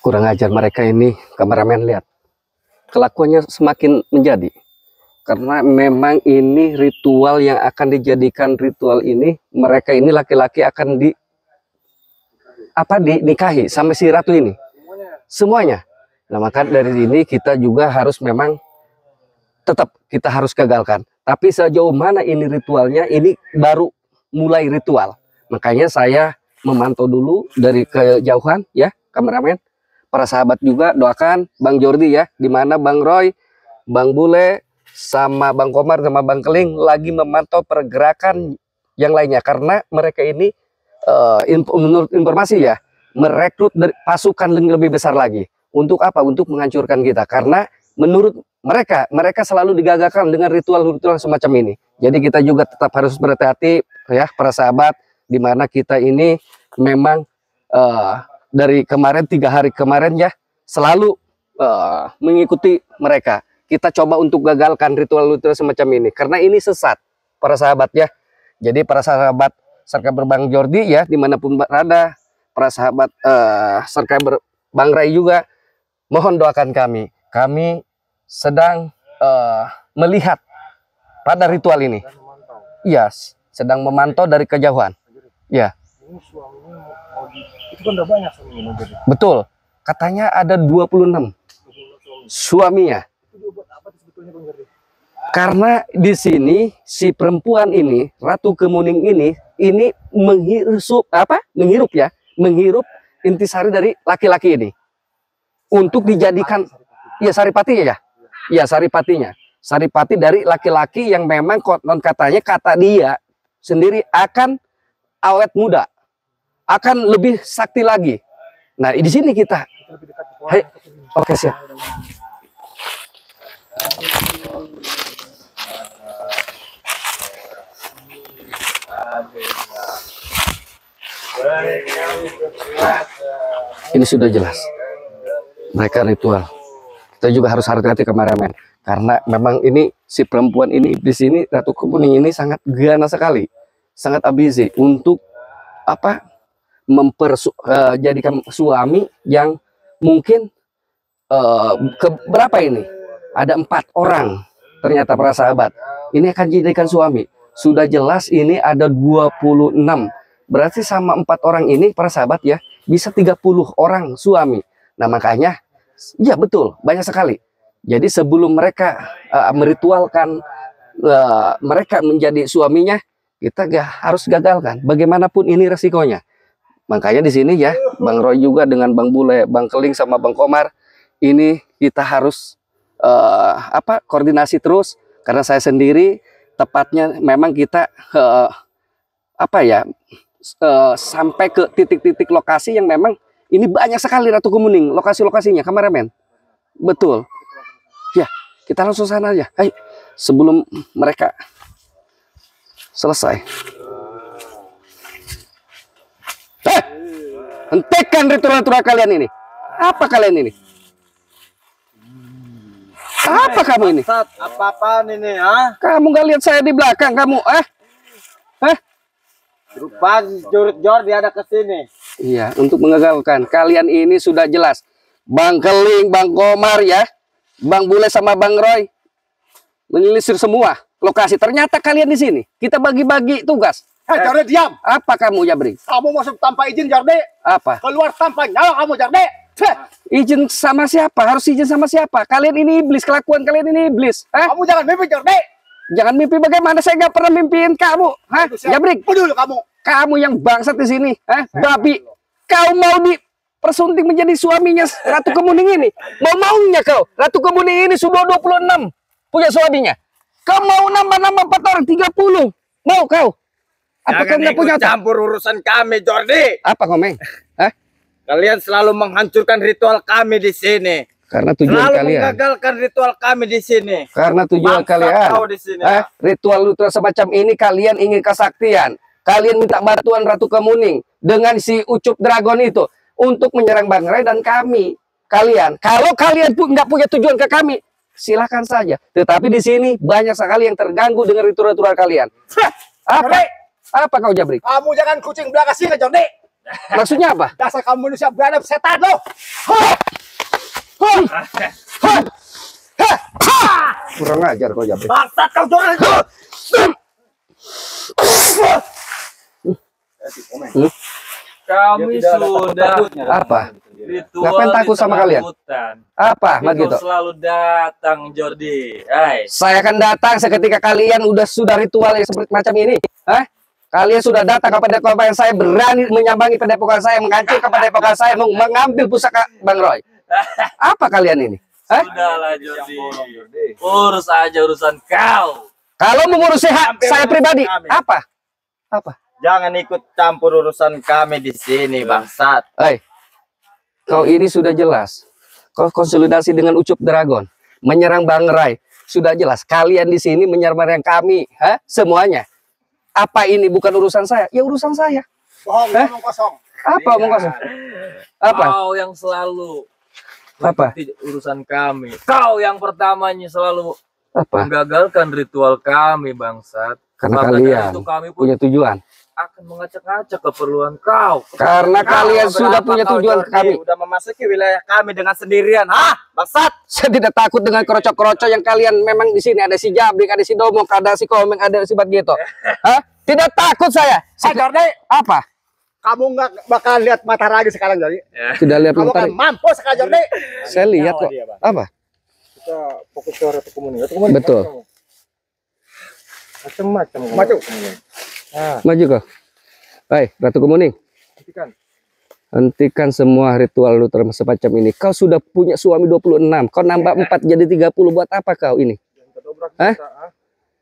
Kurang ajar mereka ini, kameramen, lihat. Kelakuannya semakin menjadi. Karena memang ini ritual yang akan dijadikan ritual ini, mereka ini laki-laki akan dinikahi sama si ratu ini. Semuanya. Nah, maka dari ini kita juga harus memang tetap kita harus gagalkan. Tapi sejauh mana ini ritualnya, ini baru mulai ritual. Makanya saya memantau dulu dari kejauhan ya, kameramen. Para sahabat juga doakan Bang Jordi ya, dimana Bang Roy, Bang Bule, sama Bang Komar sama Bang Keling lagi memantau pergerakan yang lainnya, karena mereka ini menurut informasi ya, merekrut dari pasukan lebih besar lagi. Untuk apa? Untuk menghancurkan kita, karena menurut mereka selalu digagalkan dengan ritual-ritual semacam ini. Jadi kita juga tetap harus berhati-hati ya para sahabat, dimana kita ini memang dari kemarin 3 hari kemarin ya selalu mengikuti mereka. Kita coba untuk gagalkan ritual-ritual semacam ini karena ini sesat para sahabat ya. Jadi para sahabat subscriber Bang Jordi ya dimanapun berada, para sahabat subscriber Bang Ray juga, mohon doakan kami. Kami sedang melihat pada ritual ini. Iya, sedang memantau dari kejauhan. Ya. Itu kan udah banyak suaminya. Betul. Katanya ada 26 suaminya. Karena di sini si perempuan ini, Ratu Kemuning ini menghirup intisari dari laki-laki ini untuk dijadikan ya saripati ya. Ya, saripatinya. Saripati dari laki-laki yang memang katanya kata dia sendiri akan awet muda, akan lebih sakti lagi. Nah, di sini kita. Hai, oke siap. Ini sudah jelas. Mereka ritual. Kita juga harus hati-hati kameramen, karena memang ini si perempuan ini di sini, Ratu Kemuning ini sangat ganas sekali, sangat ambisi untuk jadikan suami yang mungkin berapa ini? Ada 4 orang ternyata para sahabat. Ini akan dijadikan suami. Sudah jelas ini ada 26. Berarti sama 4 orang ini para sahabat ya, bisa 30 orang suami. Nah, makanya ya betul, banyak sekali. Jadi sebelum mereka meritualkan mereka menjadi suaminya, kita harus gagalkan. Bagaimanapun ini resikonya. Makanya di sini ya, Bang Roy juga dengan Bang Bule, Bang Keling sama Bang Komar, ini kita harus koordinasi terus, karena saya sendiri tepatnya memang kita sampai ke titik-titik lokasi yang memang ini banyak sekali Ratu Kemuning lokasi-lokasinya, kameramen. Betul. Ya, kita langsung sana aja. Ayo, sebelum mereka selesai. Hentikan ritual-ritual kalian ini. Apa kalian ini? Apa kamu ini? Apa-apaan ini, ha? Kamu gak lihat saya di belakang kamu, Rupa Jordi ada ke sini. Iya, untuk mengagalkan. Kalian ini sudah jelas. Bang Keling, Bang Komar ya, Bang Bule sama Bang Roy menelisir semua lokasi. Ternyata kalian di sini. Kita bagi-bagi tugas. Hei, Jordi, diam. Apa kamu, Jabri? Kamu masuk tanpa izin, Jordi. Apa? Keluar tanpa nyawa kamu, Jordi. Izin sama siapa? Harus izin sama siapa? Kalian ini iblis, kelakuan kalian ini iblis. Kamu jangan mimpi, Jordi. Jangan mimpi, bagaimana? Saya nggak pernah mimpiin kamu. Jabrik? Peduli kamu. Kamu yang bangsat di sini. Babi. Kau mau dipersunting menjadi suaminya Ratu Kemuning ini? Maunya kau? Ratu Kemuning ini sudah 26 punya suaminya. Kau mau nambah-nambah 4 orang, 30. Mau kau? Apa kau nggak punya campur urusan kami, Jordi? Apa komeng? Kalian selalu menghancurkan ritual kami di sini. Karena tujuan selalu kalian menggagalkan ritual kami di sini. Karena tujuan kalian ritual-ritual semacam ini, kalian ingin kesaktian. Kalian minta bantuan Ratu Kemuning dengan si Ucup Dragon itu untuk menyerang Bang Ray dan kami. Kalau kalian pun nggak punya tujuan ke kami, silakan saja. Tetapi di sini banyak sekali yang terganggu dengan ritual-ritual kalian. Apa kau, Jabrik? Kamu jangan kucing belakang sini, Jordi. Maksudnya apa? Dasar kamu manusia beradab setan lo. Kurang ajar kau Jabri. Bangsat kau Jordi. Kami sudah Apa? ritual Ngapain takut di sama tengah kalian? hutan. Apa? Tapi Begitu. kau selalu datang, Jordi. Hai. Saya akan datang seketika kalian sudah ritual yang seperti macam ini. Hah? Kalian sudah datang ke padepokan saya, berani menyambangi padepokan saya, menghancurkan padepokan saya, mengambil pusaka Bang Roy. Apa kalian ini? Hah? Sudahlah, Jordi. Urus aja urusan kau. Kalau mengurusi hak saya pribadi, kami. apa? Apa? Jangan ikut campur urusan kami di sini, bangsat. Kau ini sudah jelas. Kau konsolidasi dengan Ucup Dragon, menyerang Bang Rai. Sudah jelas. Kalian di sini menyerang kami, hah? Semuanya. Apa ini bukan urusan saya? Ya urusan saya. Bohong, Eh? ngomong kosong. Apa omong kosong? Apa? Kau yang selalu Apa? mengikuti urusan kami. Kau yang pertamanya selalu Apa? menggagalkan ritual kami, bangsat. Karena Maka kalian dari itu kami pun punya tujuan. akan mengacak-acak keperluan kau. Karena kalian Kau sudah berapa punya kau, tujuan ke Jordi? kami. Udah memasuki wilayah kami dengan sendirian. Hah? Bangsat. Saya tidak takut dengan kerocok-kerocok yang kalian memang di sini. Ada si Jabrik, ada si Domok, ada si Komeng, ada si Bagito. Hah? Tidak takut saya. Jordi, Apa? kamu nggak bakal lihat mata lagi sekarang, Jordi. Tidak lihat Kamu kan mentari. mampus sekarang, Jordi. Saya lihat kok. Apa? Kita fokus ke Ratu Komuning. Betul. Macam-macam. Maju. Nah, Maju kau. Hai, Ratu Kemuning. hentikan. Hentikan semua ritual lu semacam ini. Kau sudah punya suami 26. Kau nambah 4 jadi 30. Buat apa kau ini? Hah?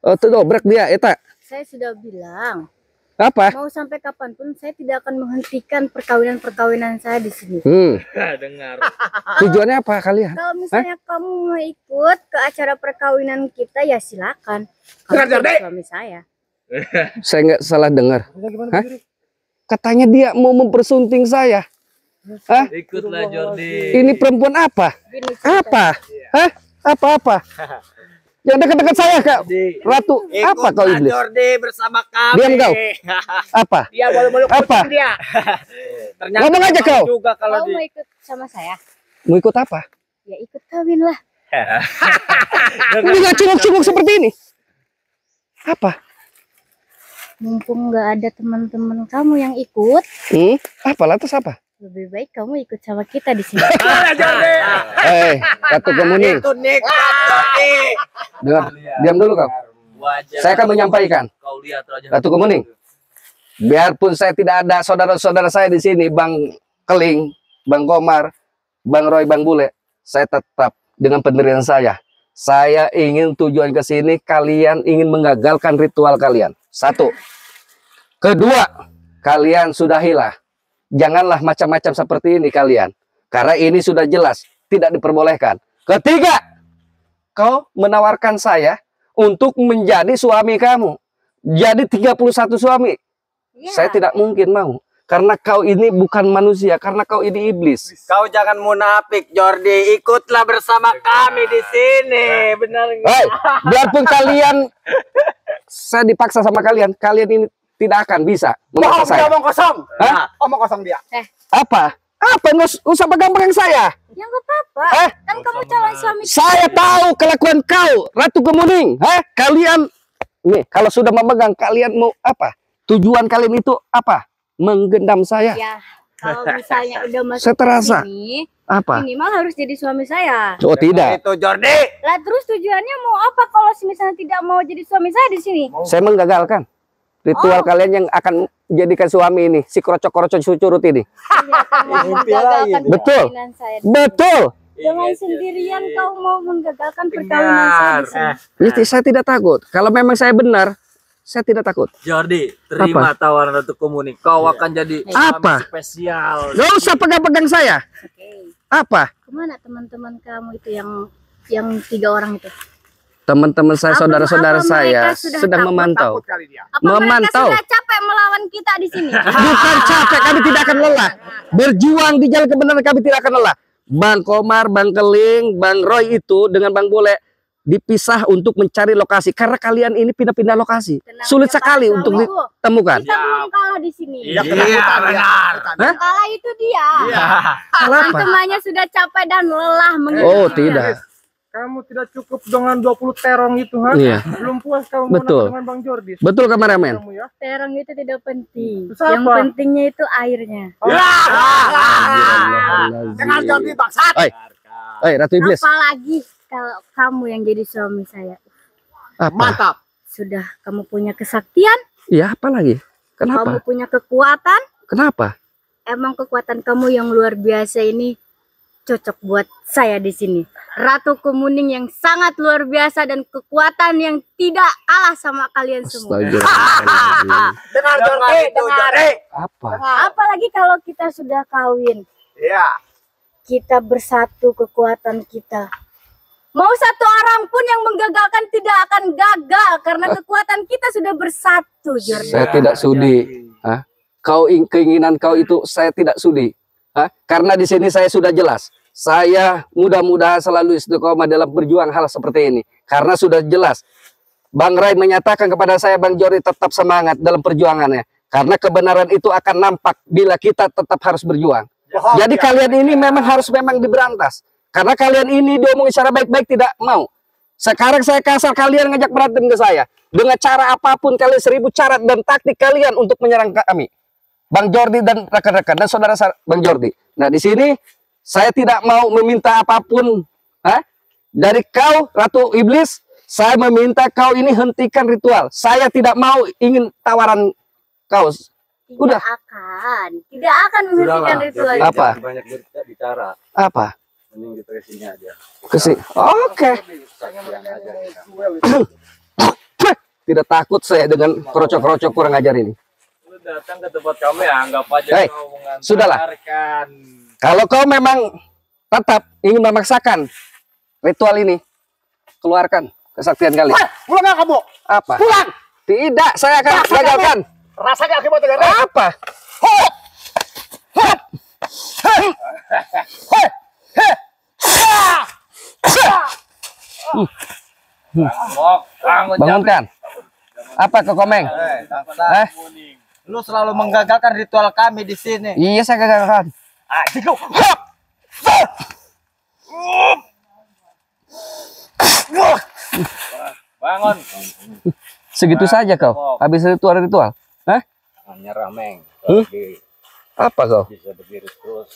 Oh, dobrak dia, eta. Saya sudah bilang, Apa? mau sampai kapanpun saya tidak akan menghentikan perkawinan saya di sini. Dengar. Tujuannya apa kalian? Kalau misalnya kamu mau ikut ke acara perkawinan kita, ya silakan. Dengar, Kamu Jordi. jadi suami saya. Saya nggak salah dengar. Hah? Katanya dia mau mempersunting saya. Hah? Ikutlah, Jordi. Ini perempuan apa? Gini ceritanya. Apa? Hah? Apa-apa? Yang dekat-dekat saya, Kak. Ratu, apa kau Ikutlah, iblis? Jordi bersama kami. Diam kau. Apa? Dia baru-baru Apa? kucing dia. Ternyata Ngomong aja mau kau. juga kalau Kamu di mau ikut sama saya? Mau ikut apa? Ya ikut kawin lah. Ini nggak cunguk-cunguk seperti ini. Apa? Mumpung nggak ada teman-teman kamu yang ikut, Apa lantas apa? lebih baik kamu ikut sama kita di sini. Jordi. Ratu Kemuning. Itu nikmat, Jordi. Dengar, diam dulu kau. Wajar. Saya akan menyampaikan. Kau lihat aja. Ratu Kemuning. Biarpun saya tidak ada saudara-saudara saya di sini, Bang Keling, Bang Komar, Bang Roy, Bang Bule, saya tetap dengan pendirian saya. Saya ingin tujuan ke sini, kalian ingin mengagalkan ritual kalian. Satu. Kedua, kalian sudahilah. Janganlah macam-macam seperti ini kalian. Karena ini sudah jelas, tidak diperbolehkan. Ketiga, kau menawarkan saya untuk menjadi suami kamu. Jadi 31 suami. Ya. Saya tidak mungkin mau. Karena kau ini bukan manusia, karena kau ini iblis. Kau jangan munafik, Jordi. Ikutlah bersama kami di sini. Benar nggak? Hei, biarpun kalian, saya dipaksa sama kalian, kalian ini tidak akan bisa memaksa Bohong, dia saya. omong kosong. Hah? Nah, omong kosong dia. Apa? Apa? Nggak usah pegang-pegang saya. Ya nggak apa-apa. Eh? Kan kamu calon suami. Saya tahu kelakuan kau, Ratu Kemuning. Kalian, nih, kalau sudah memegang, kalian mau apa? Tujuan kalian itu apa? Menggendam saya. Ya, kalau misalnya udah masuk Saya terasa. sini, Apa? minimal harus jadi suami saya. Oh tidak. Itu Jordi. Lah terus tujuannya mau apa kalau misalnya tidak mau jadi suami saya di sini? Saya menggagalkan ritual kalian yang akan jadikan suami ini, si krocok-krocok curut ini. Ternyata mau menggagalkan Betul. perkawinan saya. Betul. Dengan sendirian kau mau menggagalkan perkawinan saya di sini. Ini saya tidak takut. Kalau memang saya benar, saya tidak takut. Jordi, terima tawaran Ratu Komuning. Kau akan jadi Apa? suami spesial. Gak usah pegang-pegang saya. Oke. Apa? Kemana teman-teman kamu itu yang 3 orang itu? Teman-teman saya, Apa- saudara-saudara apa saya mereka sudah sedang takut? memantau. Takut kali dia. Apa Memantau. mereka sudah capek melawan kita di sini? Bukan capek, kami tidak akan lelah. Berjuang di jalan kebenaran kami tidak akan lelah. Bang Komar, Bang Keling, Bang Roy itu dengan Bang Bule dipisah untuk mencari lokasi karena kalian ini pindah-pindah lokasi. Tenang Sulit aja, sekali Pak untuk Suamiku. ditemukan. Kita belum kalah di sini. Iya, benar. Yang kalah itu dia. Salah apa? Temannya sudah capek dan lelah mengikuti Oh, kita. tidak. Kamu tidak cukup dengan 20 terong itu, ha? Iya. Belum puas kamu Betul. dengan Bang Jordi. Betul kameramen. Kamu ya. Terong itu tidak penting. Terus Yang apa? pentingnya itu airnya. Dengan Jordi bangsat. Hei, Ratu Iblis. Apalagi kalau kamu yang jadi suami saya. Apa? Mantap. Sudah kamu punya kesaktian, Ya, apa lagi? kamu Kenapa? punya kekuatan. Kenapa? Emang kekuatan kamu yang luar biasa ini cocok buat saya di sini. Ratu Kemuning yang sangat luar biasa dan kekuatan yang tidak kalah sama kalian semua. Astagfirullahaladzim. Dengan Jordi, dengan Apa? Apalagi kalau kita sudah kawin, Iya. kita bersatu kekuatan kita. Mau satu orang pun yang menggagalkan tidak akan gagal karena kekuatan kita sudah bersatu, Jordi. Saya tidak sudi. Hah? Keinginan kau itu saya tidak sudi. Hah? Karena di sini saya sudah jelas. Saya mudah-mudahan selalu istiqomah dalam berjuang hal seperti ini. Karena sudah jelas. Bang Ray menyatakan kepada saya, Bang Jordi tetap semangat dalam perjuangannya. Karena kebenaran itu akan nampak bila kita tetap harus berjuang. Jadi kalian ini memang harus diberantas. Karena kalian ini diomongin secara baik-baik tidak mau. Sekarang saya kasar, kalian ngajak berantem ke saya. Dengan cara apapun, kalian 1000 cara dan taktik kalian untuk menyerang kami. Bang Jordi dan rekan-rekan dan saudara Bang Jordi. Nah, di sini saya tidak mau meminta apapun dari kau, Ratu Iblis. Saya meminta kau ini hentikan ritual. Saya tidak mau ingin tawaran kau. Udah. Tidak akan menghentikan ritual itu. Apa? Banyak bicara. Apa? Mending kita kesini aja. Kesini. Oke. Tidak takut saya dengan krocok-krocok kurang ajar ini. Lu datang ke tempat kami, anggap aja Hei, kau mengantarkan. sudahlah. Kalau kau memang tetap ingin memaksakan ritual ini, keluarkan kesaktian kalian. Pulang nggak kamu? Apa? Pulang. Tidak, saya akan gagalkan. Rasanya akibat dengan Apa? Bangunkan. Apa ke Komeng? Lu selalu menggagalkan ritual kami di sini. Iya, saya gagalkan. Bangun. Segitu saja kau. Habis ritual-ritual. Hah? Nyerah, Meng. Apa kau? Bisa berdiri terus.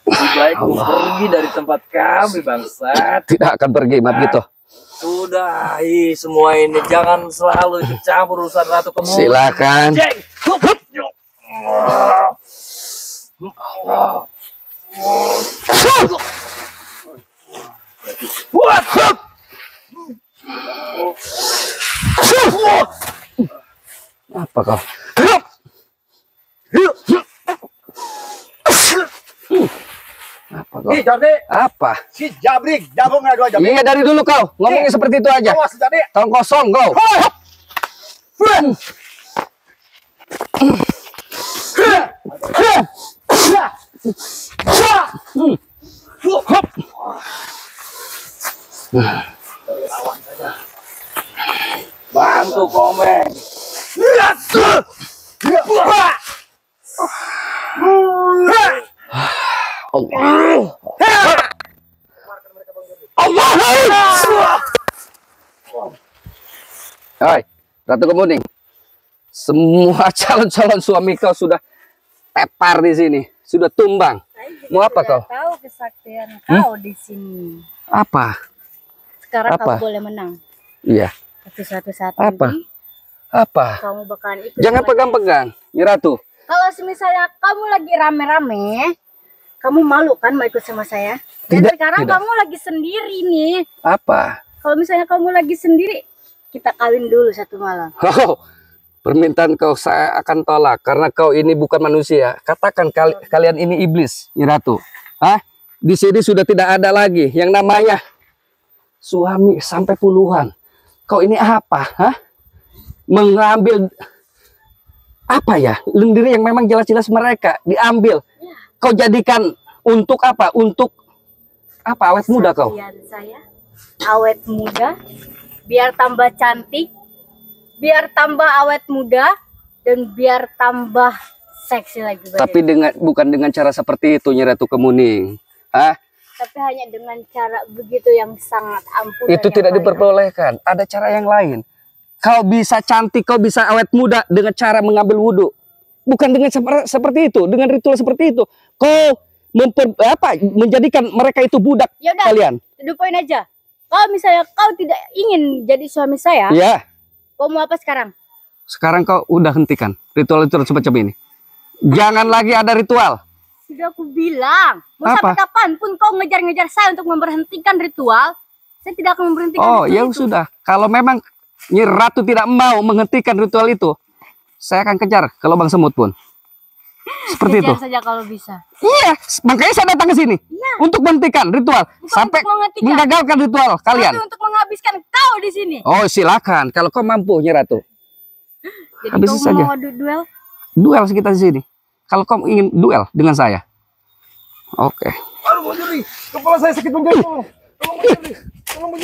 Lebih baik kau pergi dari tempat kami, bangsat. Tidak akan pergi, maaf gitu. Sudahi semua ini, jangan selalu ikut campur urusan Ratu Kemuning. Silakan. Apa kau? Apa kau? Jordi, Apa? si Jabrik, jabung nggak dua jam. Iya, dari dulu kau ngomongnya seperti itu aja. Awas Jordi. Tong kosong kau. Bantu Komeng. Allah. Hai, Ratu Kemuning. Semua calon-calon suami kau sudah tepar di sini, sudah tumbang. Mau apa kau? Tahu kesaktian kau di sini. Apa? Sekarang Apa? kamu boleh menang. Iya. Tapi suatu saat Apa? nanti Apa? kamu bakalan ikut. Jangan sama pegang-pegang, Nyi Ratu. saya. Kalau misalnya kamu lagi rame-rame, kamu malu kan mau ikut sama saya? Dan Tidak, sekarang tidak. kamu lagi sendiri nih. Apa? Kalau misalnya kamu lagi sendiri, kita kawin dulu satu malam. Oh, permintaan kau saya akan tolak karena kau ini bukan manusia. Katakan kalian ini iblis, Nyi Ratu. Hah? Di sini sudah tidak ada lagi yang namanya suami sampai puluhan. Kau ini apa? Hah? Mengambil apa ya? Lendir yang memang jelas-jelas mereka diambil. Kau jadikan untuk apa? Untuk apa? Awet muda kau. Kasihan saya awet muda, biar tambah cantik, biar tambah awet muda, dan biar tambah seksi lagi. Tapi bukan dengan cara seperti itu, Nyi Ratu Kemuning. Hah? Tapi hanya dengan cara begitu yang sangat ampun. Itu tidak diperbolehkan. Ada cara yang lain. Kau bisa cantik, kau bisa awet muda dengan cara mengambil wudhu. Bukan dengan seperti itu, dengan ritual seperti itu. Kau menjadikan mereka itu budak. Yaudah, kalian. to the point aja. Kalau misalnya kau tidak ingin jadi suami saya, Ya. kau mau apa sekarang? Sekarang kau udah hentikan ritual-ritual semacam ini. Jangan lagi ada ritual. Sudah aku bilang, mau Apa? sampai kapanpun kau ngejar-ngejar saya untuk memberhentikan ritual, saya tidak akan memberhentikan Oh, ritual ya itu. sudah. Kalau memang Nyi Ratu tidak mau menghentikan ritual itu, saya akan kejar ke lubang semut pun. Seperti itu. Kejar saja kalau bisa. Iya, makanya saya datang ke sini untuk menghentikan ritual sampai untuk menghentikan. menggagalkan ritual kalian. Tapi untuk menghabiskan kau di sini. Oh, silakan kalau kau mampu, Nyi Ratu. Jadi Habisi kau saja. mau adu duel? Duel kita di sini. Kalau kau ingin duel dengan saya. Oke. Aduh, Bang Jordi, kepala saya sakit Bang Jordi. Tolong Bang Jordi. Tolong Bang Jordi.